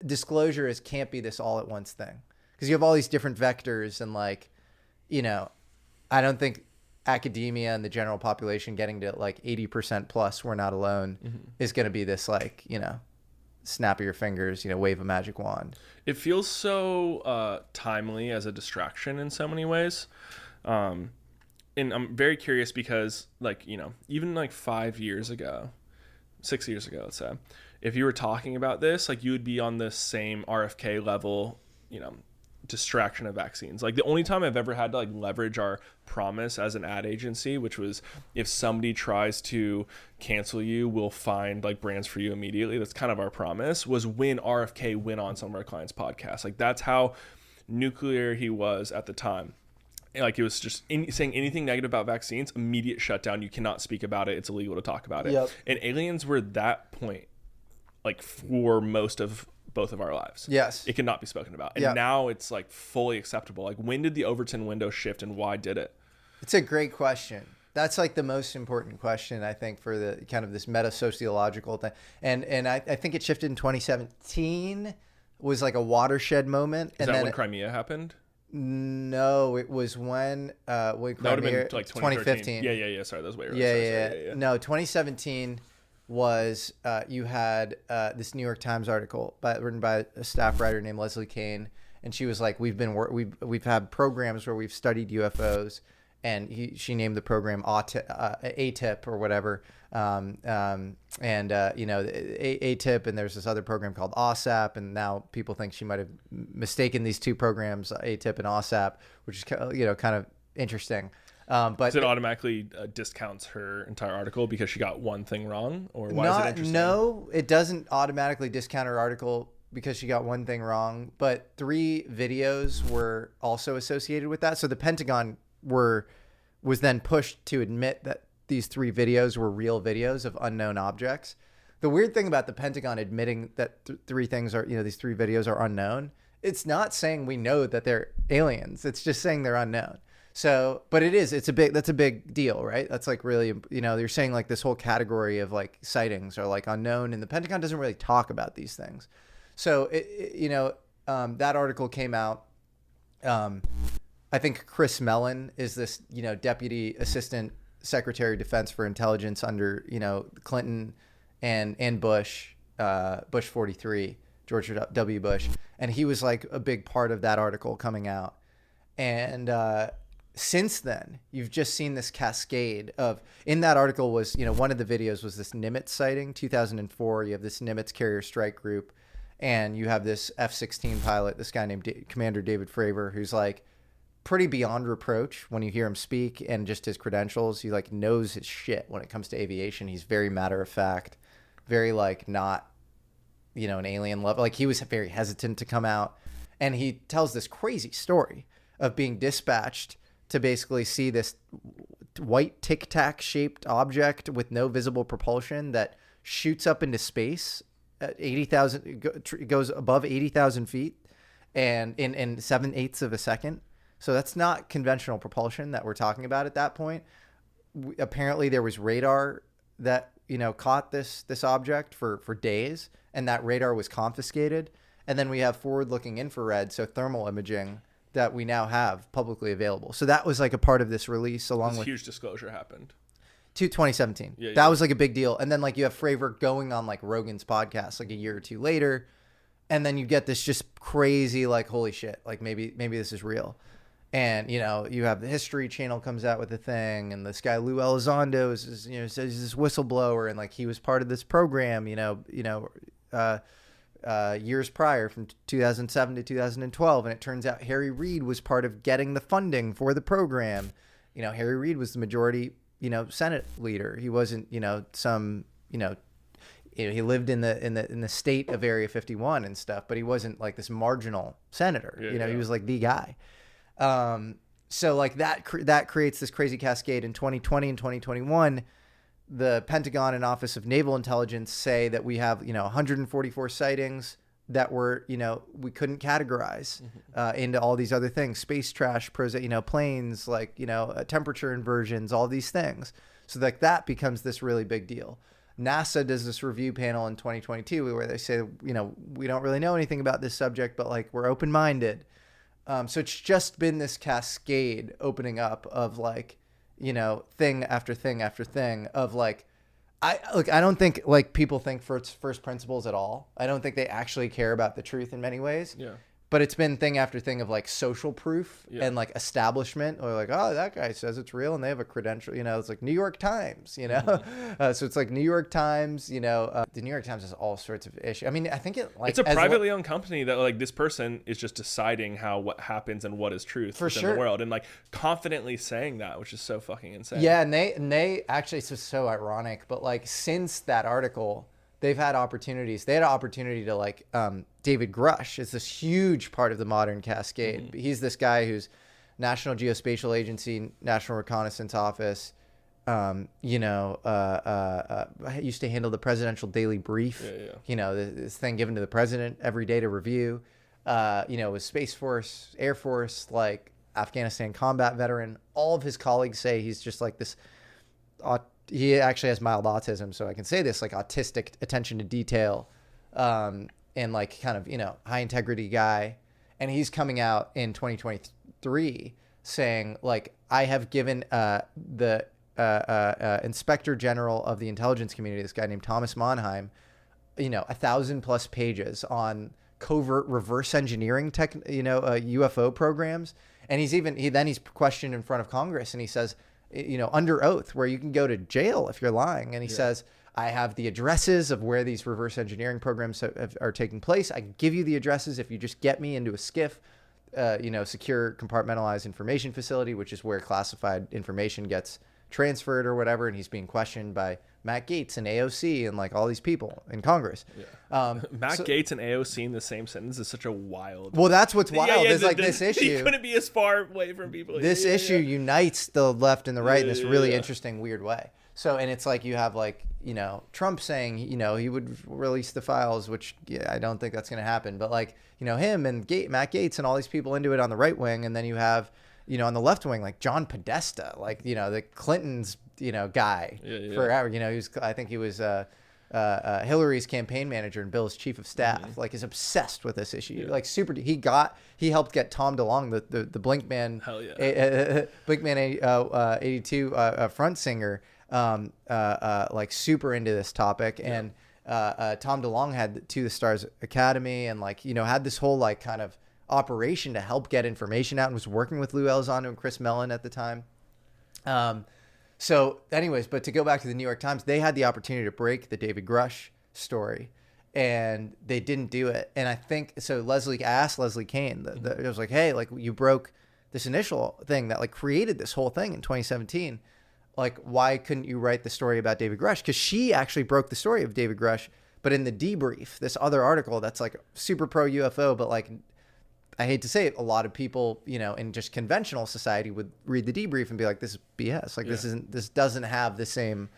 disclosure can't be this all at once thing, because you have all these different vectors, and like, you know, I don't think academia and the general population getting to like 80% plus we're not alone is going to be this like, you know, snap of your fingers, you know, wave a magic wand. It feels so timely as a distraction in so many ways. And I'm very curious because, like, you know, even like 6 years ago, let's say, if you were talking about this, like, you would be on the same RFK level, you know, distraction of vaccines. Like, the only time I've ever had to like leverage our promise as an ad agency, which was if somebody tries to cancel you, we'll find like brands for you immediately. That's kind of our promise, was when RFK went on some of our clients' podcasts. Like, that's how nuclear he was at the time. Like, it was just saying anything negative about vaccines, immediate shutdown. You cannot speak about it. It's illegal to talk about it. Yep. And aliens were that point, like, for most of both of our lives. Yes. It cannot be spoken about. And now it's like fully acceptable. Like, when did the Overton window shift and why did it? It's a great question. That's like the most important question, I think, for the kind of this meta-sociological thing. And I think it shifted in 2017, was like a watershed moment. Is that when Crimea happened? No, it was when that would have been like 2015. Yeah. Sorry, that was way earlier. Yeah. No, 2017 was you had this New York Times article written by a staff writer named Leslie Kane, and she was like, we've had programs where we've studied UFOs, and she named the program ATIP or whatever, you know, ATIP, and there's this other program called OSAP, and now people think she might have mistaken these two programs, ATIP and OSAP, which is, you know, kind of interesting. But it automatically discounts her entire article because she got one thing wrong, or why is it interesting? No, it doesn't automatically discount her article because she got one thing wrong, but 3 videos were also associated with that. So the Pentagon was then pushed to admit that these 3 videos were real videos of unknown objects. The weird thing about the Pentagon admitting that 3 things are, you know, these 3 videos are unknown, it's not saying we know that they're aliens. It's just saying they're unknown. So, but that's a big deal, right? That's like really, you know, you're saying like this whole category of like sightings are like unknown, and the Pentagon doesn't really talk about these things. So, you know, that article came out. I think Chris Mellon is this, you know, Deputy Assistant Secretary of Defense for Intelligence under, you know, Clinton and Bush, Bush 43, George W. Bush. And he was like a big part of that article coming out. And since then, you've just seen this cascade of, in that article was, you know, one of the videos was this Nimitz sighting, 2004. You have this Nimitz carrier strike group, and you have this F-16 pilot, this guy named Commander David Fravor, who's like pretty beyond reproach when you hear him speak, and just his credentials. He like knows his shit when it comes to aviation. He's very matter of fact, very like not, you know, an alien level. Like, he was very hesitant to come out, and he tells this crazy story of being dispatched to basically see this white Tic Tac shaped object with no visible propulsion that shoots up into space at 80,000, goes above 80,000 feet, and in 7/8 of a second. So that's not conventional propulsion that we're talking about at that point. Apparently there was radar that, you know, caught this object for days, and that radar was confiscated. And then we have forward-looking infrared, so thermal imaging, that we now have publicly available. So that was like a part of this release, along with huge disclosure happened. 2017. Yeah, that was like a big deal. And then like you have Fravor going on like Rogan's podcast like a year or two later, and then you get this just crazy like, holy shit, like maybe this is real. And, you know, you have the History Channel comes out with a thing, and this guy Lou Elizondo is you know, says he's this whistleblower, and like he was part of this program, years prior, from 2007 to 2012, and it turns out Harry Reid was part of getting the funding for the program. You know, Harry Reid was the majority, you know, Senate leader. He wasn't, you know, some, you know, he lived in the state of Area 51 and stuff, but he wasn't like this marginal senator. He was like the guy. So like that creates this crazy cascade. In 2020 and 2021, the Pentagon and Office of Naval Intelligence say that we have, you know, 144 sightings that were, you know, we couldn't categorize into all these other things, space trash, you know, planes, like, you know, temperature inversions, all these things. So like that becomes this really big deal. NASA does this review panel in 2022 where they say, you know, we don't really know anything about this subject, but like we're open-minded. So it's just been this cascade opening up of like, you know, thing after thing after thing of like, I don't think like people think first principles at all. I don't think they actually care about the truth in many ways. Yeah. But it's been thing after thing of like social proof and like establishment, or like, oh, that guy says it's real and they have a credential, you know, it's like New York Times, you know? So it's like New York Times, you know, the New York Times has all sorts of issues. I mean, I think it's a privately owned company that like this person is just deciding what happens and what is truth within the world, and like confidently saying that, which is so fucking insane. Yeah. And they actually, it's just so ironic, but like since that article, they've had opportunities. They had an opportunity to like, David Grush is this huge part of the modern cascade. He's this guy who's National Geospatial Agency, National Reconnaissance Office, you know, used to handle the Presidential Daily Brief, you know, this thing given to the president every day to review, you know, was Space Force, Air Force, like Afghanistan combat veteran. All of his colleagues say he's just like this, he actually has mild autism, so I can say this, like autistic attention to detail, and like kind of, you know, high integrity guy. And he's coming out in 2023 saying like, I have given the Inspector General of the intelligence community, this guy named Thomas Monheim, you know, 1,000+ pages on covert reverse engineering UFO programs. And he's questioned in front of Congress, and he says, you know, under oath, where you can go to jail if you're lying. And he says, I have the addresses of where these reverse engineering programs are taking place. I can give you the addresses if you just get me into a SCIF, you know, secure compartmentalized information facility, which is where classified information gets transferred or whatever. And he's being questioned by Matt Gaetz and AOC and like all these people in Congress. Matt Gaetz and AOC in the same sentence is such a wild. Well, that's what's wild. Is like this issue. You couldn't be as far away from people. This issue unites the left and the right in this really interesting, weird way. So, and it's like you have like, you know, Trump saying, you know, he would release the files, which I don't think that's going to happen. But like, you know, him and Matt Gaetz and all these people into it on the right wing. And then you have, you know, on the left wing, like John Podesta, like, you know, the Clintons, you know, guy forever. You know, I think he was Hillary's campaign manager and Bill's chief of staff, like is obsessed with this issue. Like super, he helped get Tom DeLonge, the Blinkman, Blinkman 82 front singer, like super into this topic. And Tom DeLonge had To the Stars Academy, and like, you know, had this whole like kind of operation to help get information out, and was working with Lou Elizondo and Chris Mellon at the time. So anyways, but to go back to the New York Times, they had the opportunity to break the David Grush story, and they didn't do it. And I think, so I asked Leslie Kean, it was like, hey, like you broke this initial thing that like created this whole thing in 2017. Like, why couldn't you write the story about David Grush? Because she actually broke the story of David Grush, but in the debrief, this other article that's like super pro UFO, but like, I hate to say it, a lot of people, you know, in just conventional society would read the debrief and be like, this is BS. Like, this doesn't have the same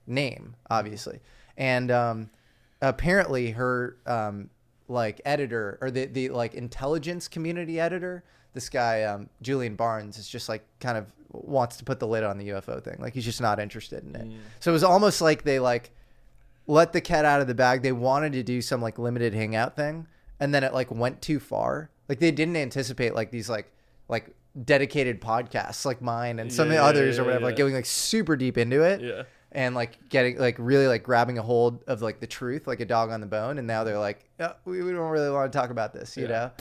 name, obviously. And apparently her like editor, or the like intelligence community editor, this guy, Julian Barnes, is just like kind of wants to put the lid on the UFO thing. Like, he's just not interested in it. So it was almost like they like let the cat out of the bag. They wanted to do some like limited hangout thing, and then it like went too far. Like, they didn't anticipate like these like dedicated podcasts like mine and some of the others or whatever, like going like super deep into it, and like getting like really like grabbing a hold of like the truth, like a dog on the bone. And now they're like, oh, we don't really want to talk about this, you know?